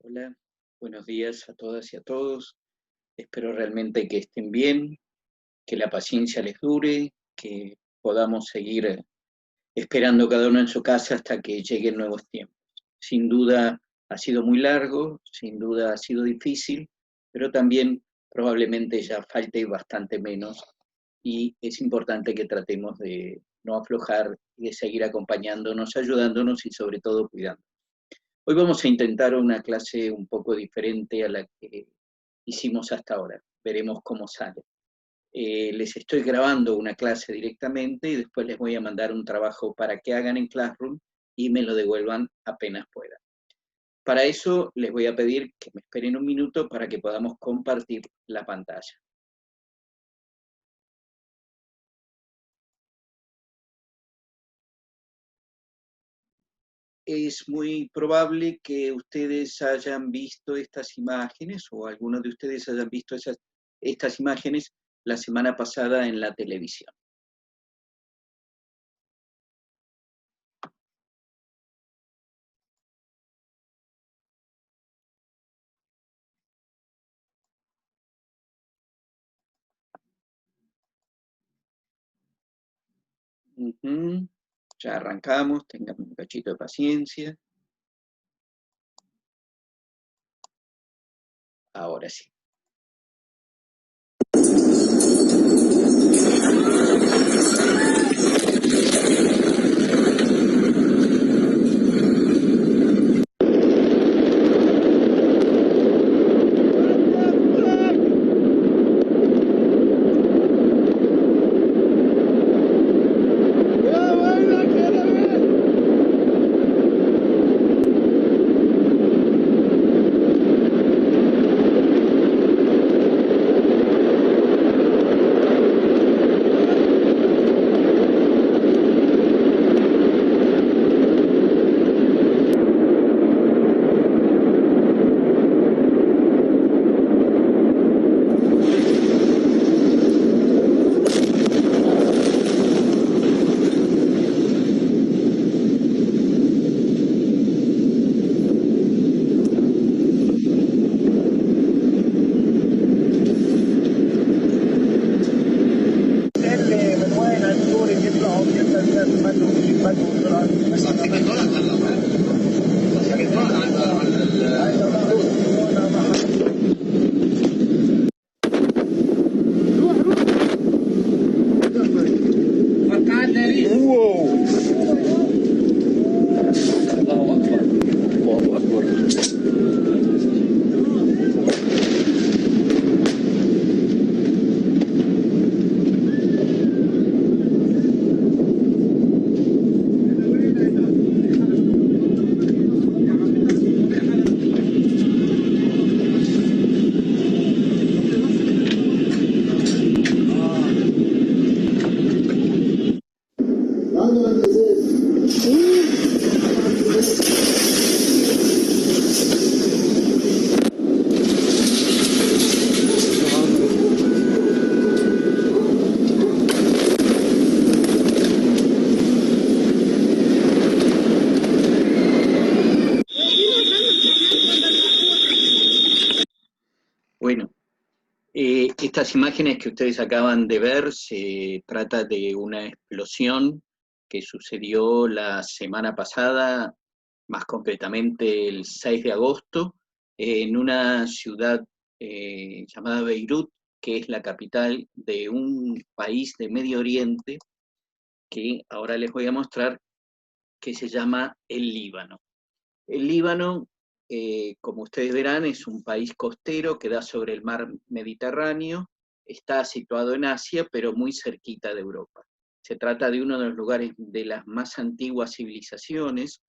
Hola, buenos días a todas y a todos. Espero realmente que estén bien, que la paciencia les dure, que podamos seguir esperando cada uno en su casa hasta que lleguen nuevos tiempos. Sin duda ha sido muy largo, sin duda ha sido difícil, pero también probablemente ya falte bastante menos y es importante que tratemos de no aflojar y de seguir acompañándonos, ayudándonos y sobre todo cuidando. Hoy vamos a intentar una clase un poco diferente a la que hicimos hasta ahora. Veremos cómo sale. Les estoy grabando una clase directamente y después les voy a mandar un trabajo para que hagan en Classroom y me lo devuelvan apenas puedan. Para eso les voy a pedir que me esperen un minuto para que podamos compartir la pantalla. Es muy probable que ustedes hayan visto estas imágenes o algunos de ustedes hayan visto estas imágenes la semana pasada en la televisión. Ujú. Ya arrancamos, tengan un cachito de paciencia. Ahora sí. Bueno, estas imágenes que ustedes acaban de ver se trata de una explosión que sucedió la semana pasada, más concretamente el 6 de agosto, en una ciudad llamada Beirut, que es la capital de un país de Medio Oriente, que ahora les voy a mostrar, que se llama el Líbano. El Líbano, como ustedes verán, es un país costero que da sobre el mar Mediterráneo, está situado en Asia, pero muy cerquita de Europa. Se trata de uno de los lugares de las más antiguas civilizaciones.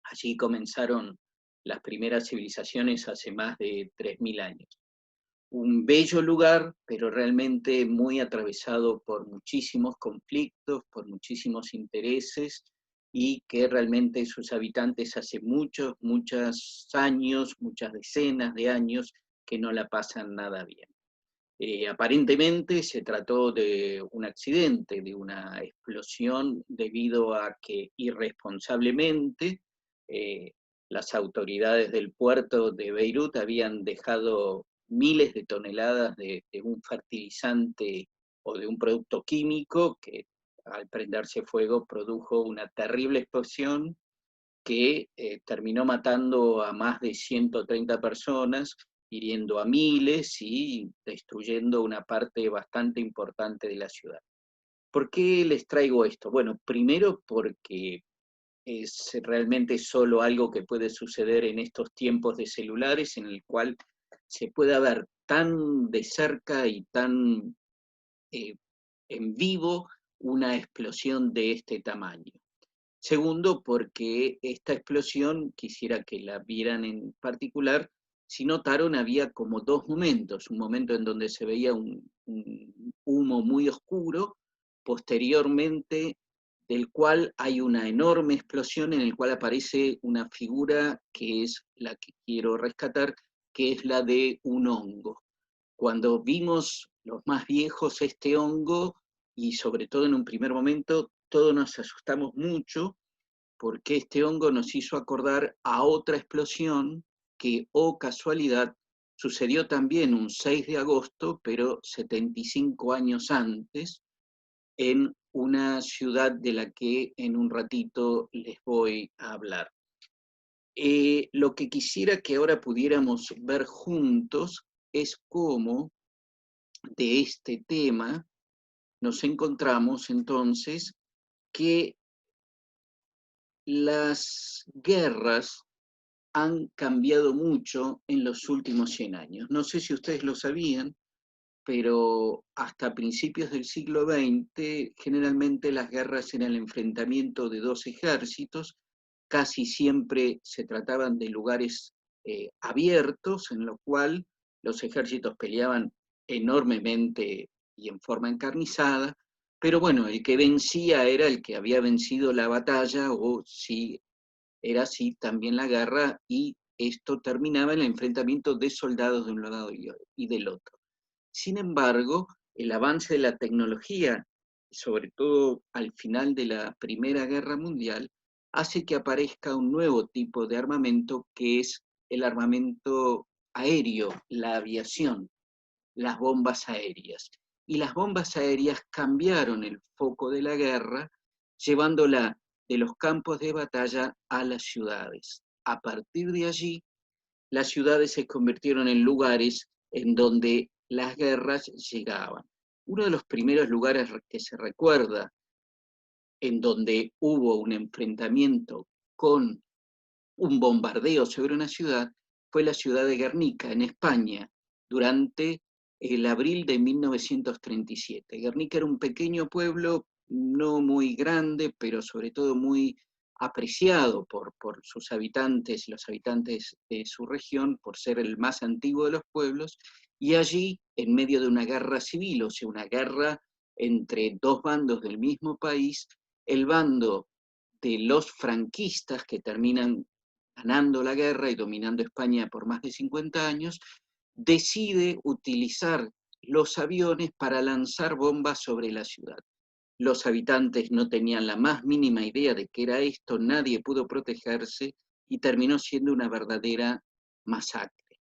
Allí comenzaron las primeras civilizaciones hace más de 3000 años. Un bello lugar, pero realmente muy atravesado por muchísimos conflictos, por muchísimos intereses, y que realmente sus habitantes hace muchos años, muchas decenas de años, que no la pasan nada bien. Aparentemente se trató de un accidente, de una explosión debido a que irresponsablemente las autoridades del puerto de Beirut habían dejado miles de toneladas de un fertilizante o de un producto químico que al prenderse fuego produjo una terrible explosión que terminó matando a más de 130 personas, hiriendo a miles y destruyendo una parte bastante importante de la ciudad. ¿Por qué les traigo esto? Bueno, primero porque es realmente solo algo que puede suceder en estos tiempos de celulares, en el cual se puede ver tan de cerca y tan eh, en vivo una explosión de este tamaño. Segundo, porque esta explosión, quisiera que la vieran en particular, si notaron había como dos momentos, un momento en donde se veía un humo muy oscuro, posteriormente del cual hay una enorme explosión en el cual aparece una figura que es la que quiero rescatar, que es la de un hongo. Cuando vimos los más viejos este hongo, y sobre todo en un primer momento, todos nos asustamos mucho, porque este hongo nos hizo acordar a otra explosión que, oh casualidad, sucedió también un 6 de agosto, pero 75 años antes, en una ciudad de la que en un ratito les voy a hablar. Lo que quisiera que ahora pudiéramos ver juntos es cómo de este tema nos encontramos entonces que las guerras han cambiado mucho en los últimos 100 años. No sé si ustedes lo sabían, pero hasta principios del siglo XX, generalmente las guerras eran el enfrentamiento de dos ejércitos, casi siempre se trataban de lugares abiertos, en lo cual los ejércitos peleaban enormemente y en forma encarnizada, pero bueno, el que vencía era el que había vencido la batalla, o si era así también la guerra, y esto terminaba en el enfrentamiento de soldados de un lado y del otro. Sin embargo, el avance de la tecnología, sobre todo al final de la Primera Guerra Mundial, hace que aparezca un nuevo tipo de armamento, que es el armamento aéreo, la aviación, las bombas aéreas. Y las bombas aéreas cambiaron el foco de la guerra, llevándola de los campos de batalla a las ciudades. A partir de allí, las ciudades se convirtieron en lugares en donde las guerras llegaban. Uno de los primeros lugares que se recuerda en donde hubo un enfrentamiento con un bombardeo sobre una ciudad fue la ciudad de Guernica, en España, durante el abril de 1937. Guernica era un pequeño pueblo, no muy grande, pero sobre todo muy apreciado por sus habitantes, los habitantes de su región, por ser el más antiguo de los pueblos, y allí, en medio de una guerra civil, o sea, una guerra entre dos bandos del mismo país, el bando de los franquistas, que terminan ganando la guerra y dominando España por más de 50 años, decide utilizar los aviones para lanzar bombas sobre la ciudad. Los habitantes no tenían la más mínima idea de qué era esto, nadie pudo protegerse y terminó siendo una verdadera masacre.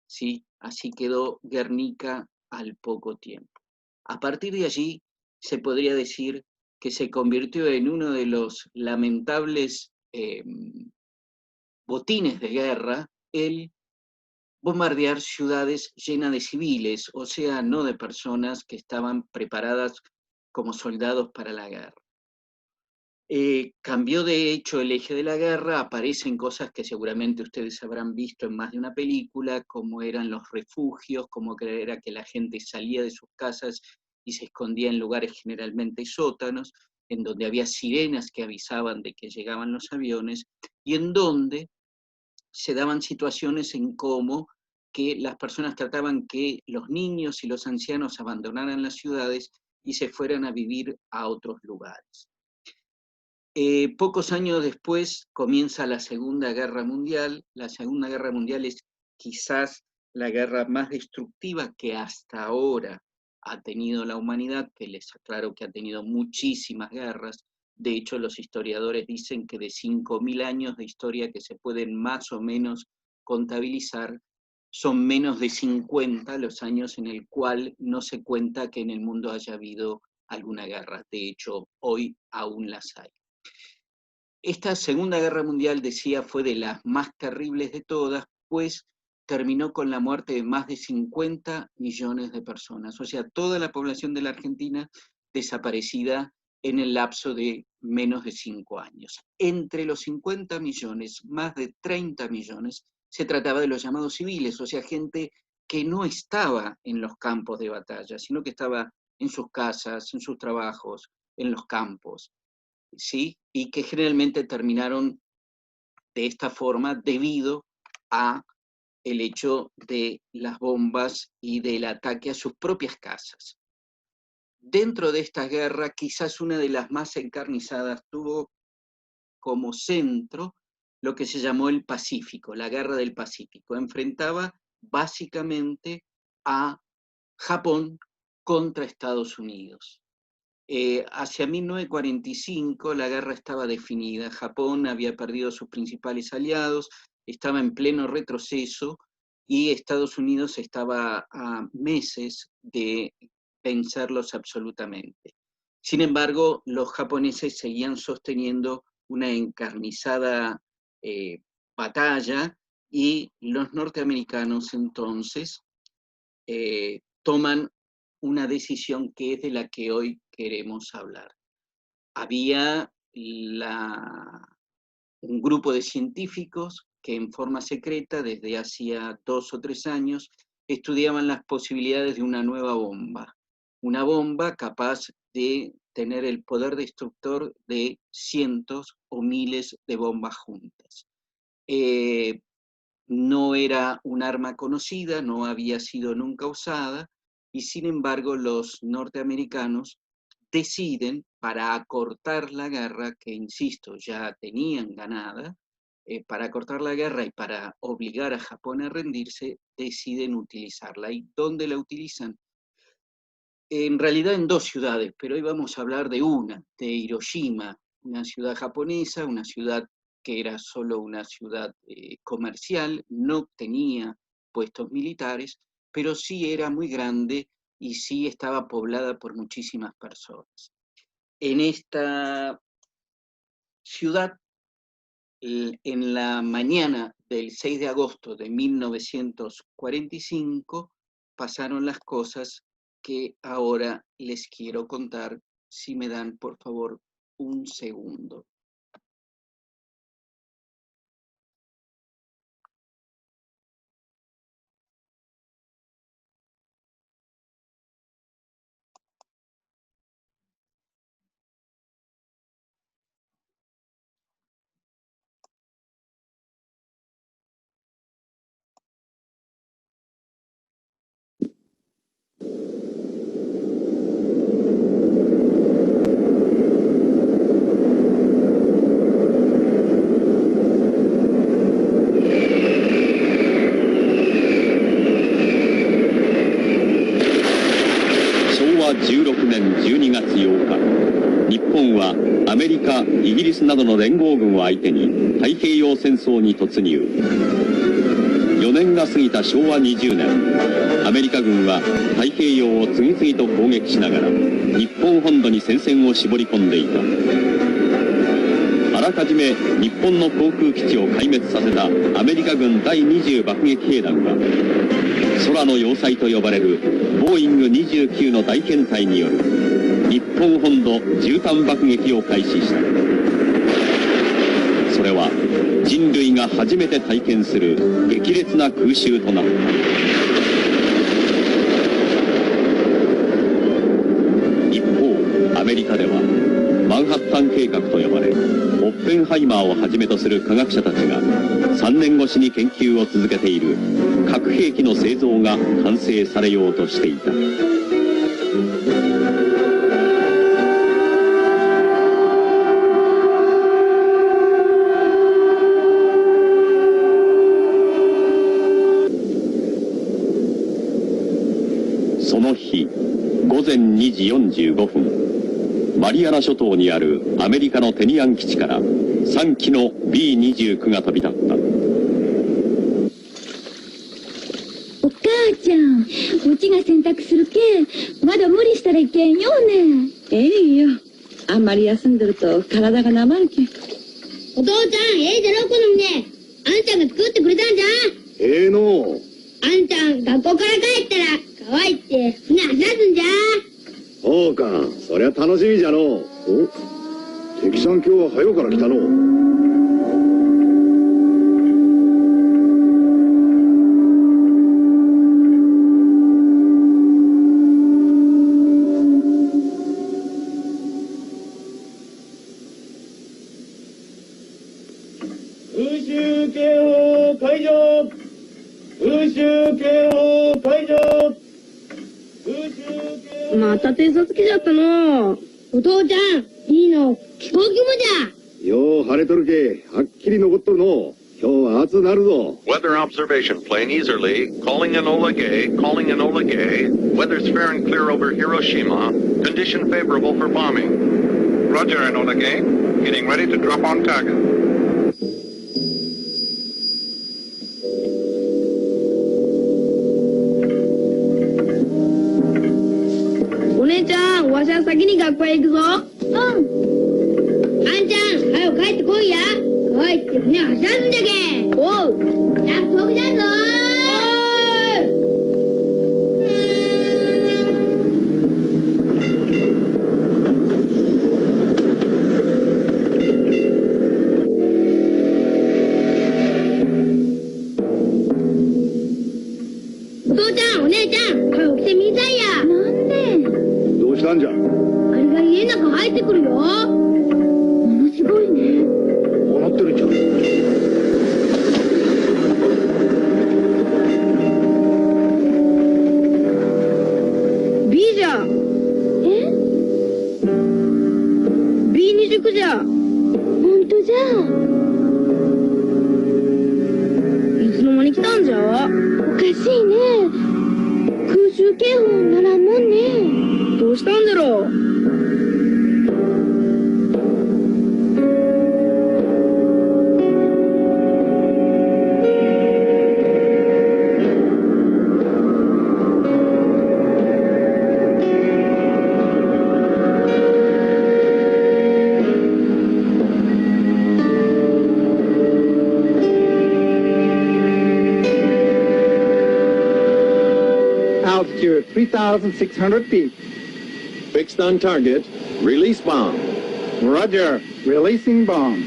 ¿Sí? Así quedó Guernica al poco tiempo. A partir de allí se podría decir que se convirtió en uno de los lamentables botines de guerra el bombardear ciudades llenas de civiles, o sea, no de personas que estaban preparadas como soldados para la guerra. Cambió de hecho el eje de la guerra, aparecen cosas que seguramente ustedes habrán visto en más de una película, como eran los refugios, como era que la gente salía de sus casas y se escondía en lugares generalmente sótanos, en donde había sirenas que avisaban de que llegaban los aviones, y en donde se daban situaciones en cómo que las personas trataban que los niños y los ancianos abandonaran las ciudades y se fueran a vivir a otros lugares. Pocos años después comienza la Segunda Guerra Mundial. La Segunda Guerra Mundial es quizás la guerra más destructiva que hasta ahora ha tenido la humanidad, que les aclaro que ha tenido muchísimas guerras, De hecho, los historiadores dicen que de 5.000 años de historia que se pueden más o menos contabilizar, son menos de 50 los años en el cual no se cuenta que en el mundo haya habido alguna guerra. De hecho, hoy aún las hay. Esta Segunda Guerra Mundial, decía, fue de las más terribles de todas, pues terminó con la muerte de más de 50 millones de personas. O sea, toda la población de la Argentina desaparecida en el lapso de menos de 5 años. Entre los 50 millones, más de 30 millones, se trataba de los llamados civiles, o sea, gente que no estaba en los campos de batalla, sino que estaba en sus casas, en sus trabajos, en los campos, ¿sí? Y que generalmente terminaron de esta forma debido a el hecho de las bombas y del ataque a sus propias casas. Dentro de esta guerra, quizás una de las más encarnizadas tuvo como centro lo que se llamó el Pacífico, la Guerra del Pacífico. Enfrentaba básicamente a Japón contra Estados Unidos. Hacia 1945 la guerra estaba definida. Japón había perdido sus principales aliados, estaba en pleno retroceso y Estados Unidos estaba a meses de vencerlos absolutamente. Sin embargo, los japoneses seguían sosteniendo una encarnizada batalla y los norteamericanos entonces toman una decisión que es de la que hoy queremos hablar. Había un grupo de científicos que en forma secreta, desde hacía 2 o 3 años, estudiaban las posibilidades de una nueva bomba capaz de tener el poder destructor de cientos o miles de bombas juntas. No era un arma conocida, no había sido nunca usada, y sin embargo los norteamericanos deciden, para acortar la guerra, que insisto, ya tenían ganada, para acortar la guerra y para obligar a Japón a rendirse, deciden utilizarla. ¿Y dónde la utilizan? En realidad en 2 ciudades, pero hoy vamos a hablar de una, de Hiroshima, una ciudad japonesa, una ciudad que era solo una ciudad comercial, no tenía puestos militares, pero sí era muy grande y sí estaba poblada por muchísimas personas. En esta ciudad, en la mañana del 6 de agosto de 1945, pasaron las cosas que ahora les quiero contar, si me dan, por favor, un segundo.16年12月8日、日本はアメリカ、イギリスなどの連合軍を相手に太平洋戦争に突入。4年が過ぎた昭和20年、アメリカ軍は太平洋を次々と攻撃しながら日本本土に戦線を絞り込んでいた。あらかじめ日本の航空基地を壊滅させたアメリカ軍第20爆撃兵団は、空の要塞と呼ばれるボーイング29の大編隊による日本本土絨毯爆撃を開始した。それは人類が初めて体験する激烈な空襲となった。一方、アメリカではマンハッタン計画と呼ばれ、オッペンハイマーをはじめとする科学者たちが3年越しに研究を続けている核兵器の製造が完成されようとしていた。その日、午前2時45分、マリアナ諸島にあるアメリカのテニアン基地から3機の B29 が飛び立った。お母ちゃん、うちが洗濯するけ、まだ無理したらいけんよね。ええよ。あんまり休んでると体がなまるけん。お父ちゃん、じゃろ、このね。あんちゃんが作ってくれたんじゃん。のあんちゃん、学校から帰ったら、乾いて船走らすんじゃ。そうか、そりゃ楽しみじゃの。お、敵さん今日は早うから来たの。空襲警報解除。空襲警報解除。また偵察機じゃったの。お父ちゃん、いいの、飛行機もじゃ。よう晴れとるけ、はっきり残っとるの。今日は暑なるぞ。Weather observation plane Easterly, calling Enola Gay, calling Enola Gay. Weather's fair and clear over Hiroshima. Condition favorable for bombing. Roger, Enola Gay. Getting ready to drop on target.お姉ちゃん、わしは先に学校へ行くぞ。あんちゃん、早く帰ってこいや。帰って船走らすんじゃけ。おう。約束だぞ。お父ちゃん、お姉ちゃん、早く来てみたいや。なんで？どうしたんじゃ。あれが家の中入ってくるよ。ものすごいね。こうなってるじゃん。B じゃ。え？ B29じゃ。ほんとじゃ。いつの間に来たんじゃ。おかしいね。空襲警報ならんもんね。どうしたんだろう。Altitude 3,600 feet. Fixed on target. Release bomb. Roger. Releasing bomb.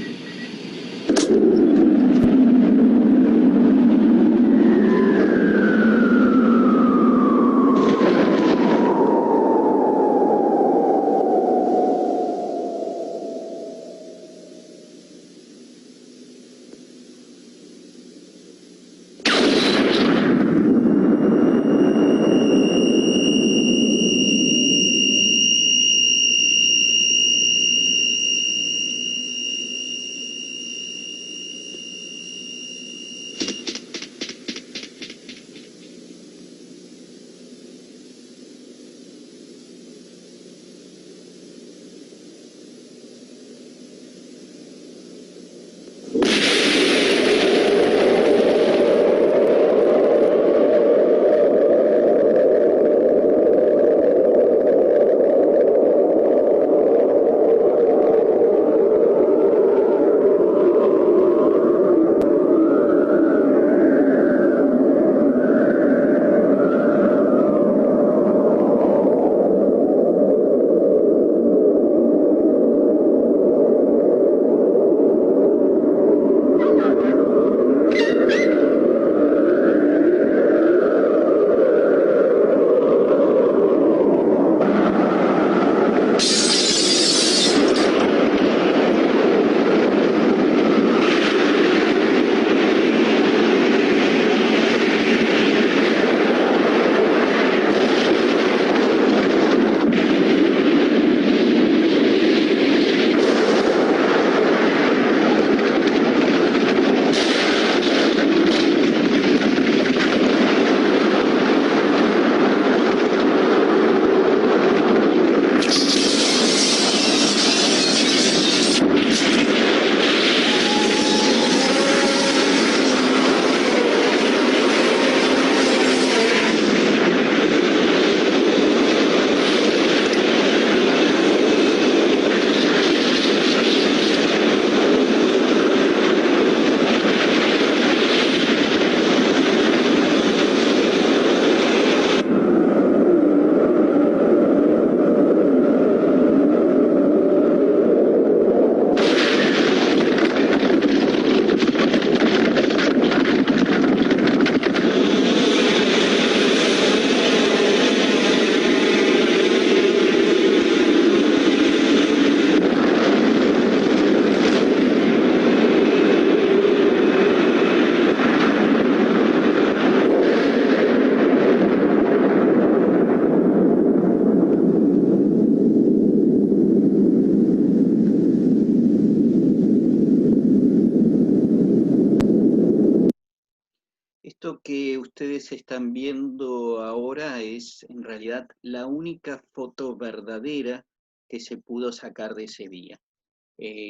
Esto que ustedes están viendo ahora es en realidad la única foto verdadera que se pudo sacar de ese día.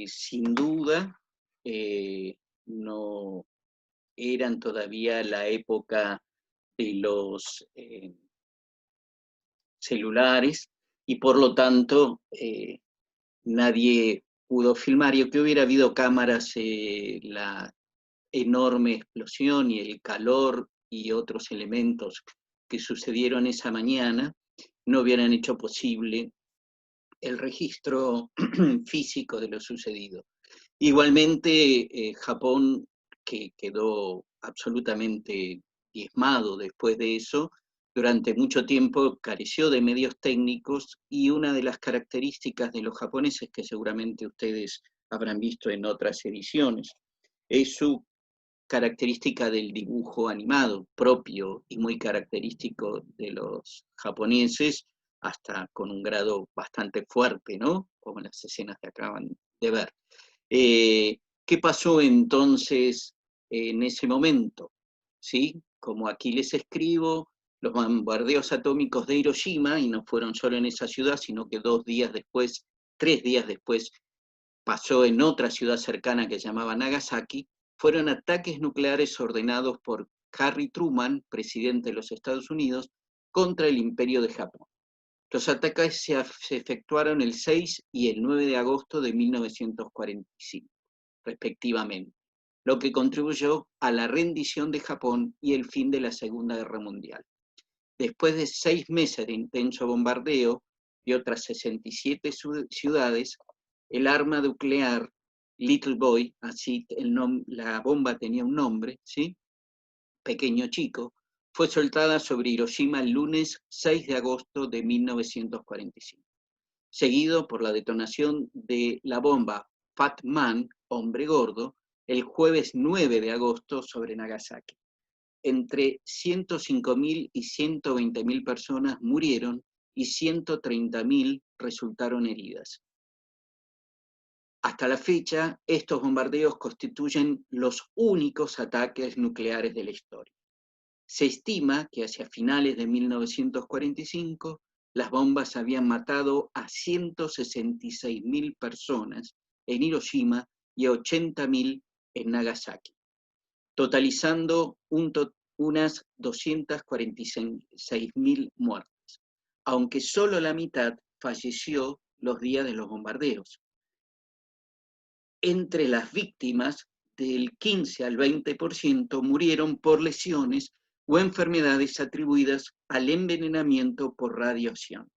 Sin duda, no eran todavía la época de los celulares y por lo tanto nadie pudo filmar. Y aunque hubiera habido cámaras, la enorme explosión y el calor y otros elementos que sucedieron esa mañana no hubieran hecho posible el registro físico de lo sucedido. Igualmente, Japón, que quedó absolutamente diezmado después de eso, durante mucho tiempo careció de medios técnicos y una de las características de los japoneses, que seguramente ustedes habrán visto en otras ediciones, es su característica del dibujo animado propio y muy característico de los japoneses, hasta con un grado bastante fuerte, ¿no? Como las escenas que acaban de ver. ¿Qué pasó entonces en ese momento? ¿Sí? Como aquí les escribo, los bombardeos atómicos de Hiroshima, y no fueron solo en esa ciudad, sino que 2 días después, 3 días después, pasó en otra ciudad cercana que se llamaba Nagasaki, fueron ataques nucleares ordenados por Harry Truman, presidente de los Estados Unidos, contra el Imperio de Japón. Los ataques se efectuaron el 6 y el 9 de agosto de 1945, respectivamente, lo que contribuyó a la rendición de Japón y el fin de la Segunda Guerra Mundial. Después de 6 meses de intenso bombardeo y otras 67 ciudades, el arma nuclear Little Boy, así la bomba tenía un nombre, ¿sí? Pequeño chico, fue soltada sobre Hiroshima el lunes 6 de agosto de 1945, seguido por la detonación de la bomba Fat Man, hombre gordo, el jueves 9 de agosto sobre Nagasaki. Entre 105.000 y 120.000 personas murieron y 130.000 resultaron heridas. Hasta la fecha, estos bombardeos constituyen los únicos ataques nucleares de la historia. Se estima que hacia finales de 1945 las bombas habían matado a 166.000 personas en Hiroshima y a 80.000 en Nagasaki, totalizando unas 246.000 muertes, aunque solo la mitad falleció los días de los bombardeos. Entre las víctimas, del 15 al 20% murieron por lesiones o enfermedades atribuidas al envenenamiento por radiación.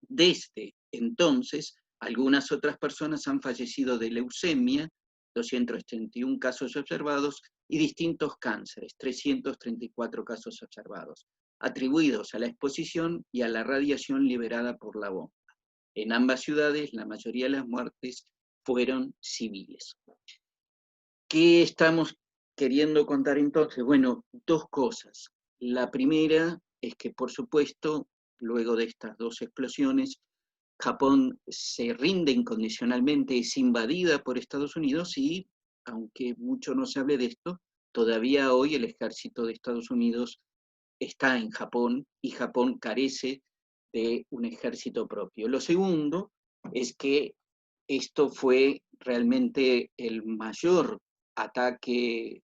Desde entonces, algunas otras personas han fallecido de leucemia, 231 casos observados, y distintos cánceres, 334 casos observados, atribuidos a la exposición y a la radiación liberada por la bomba. En ambas ciudades, la mayoría de las muertes fueron civiles. ¿Qué estamos queriendo contar entonces? Bueno, 2 cosas. La primera es que, por supuesto, luego de estas 2 explosiones, Japón se rinde incondicionalmente, es invadida por Estados Unidos y, aunque mucho no se hable de esto, todavía hoy el ejército de Estados Unidos está en Japón y Japón carece de un ejército propio. Lo segundo es que esto fue realmente el mayor ataque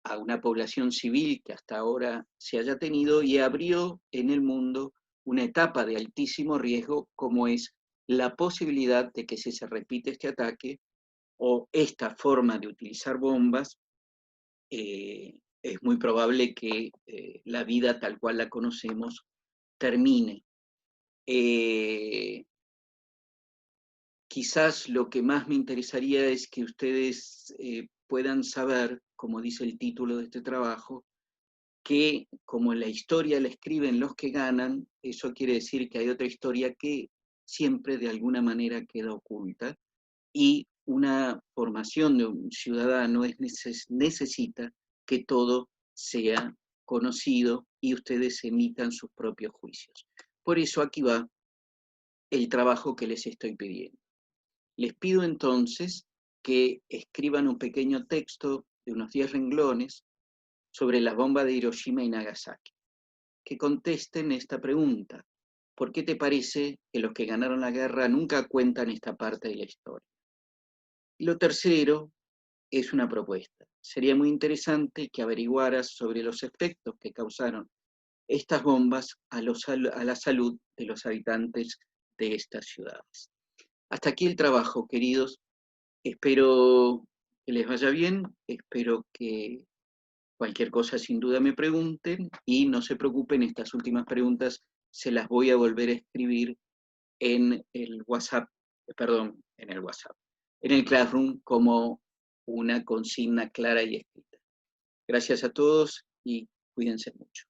a una población civil que hasta ahora se haya tenido y abrió en el mundo una etapa de altísimo riesgo como es la posibilidad de que si se repite este ataque o esta forma de utilizar bombas, es muy probable que la vida tal cual la conocemos termine. Quizás lo que más me interesaría es que ustedes puedan saber, como dice el título de este trabajo, que como la historia la escriben los que ganan, eso quiere decir que hay otra historia que siempre de alguna manera queda oculta, y una formación de un ciudadano necesita que todo sea conocido y ustedes emitan sus propios juicios. Por eso aquí va el trabajo que les estoy pidiendo. Les pido entonces que escriban un pequeño texto de unos 10 renglones sobre las bombas de Hiroshima y Nagasaki. Que contesten esta pregunta. ¿Por qué te parece que los que ganaron la guerra nunca cuentan esta parte de la historia? Y lo tercero es una propuesta. Sería muy interesante que averiguaras sobre los efectos que causaron estas bombas a la salud de los habitantes de estas ciudades. Hasta aquí el trabajo, queridos. Espero que les vaya bien, espero que cualquier cosa sin duda me pregunten y no se preocupen, estas últimas preguntas se las voy a volver a escribir en el WhatsApp, en el Classroom como una consigna clara y escrita. Gracias a todos y cuídense mucho.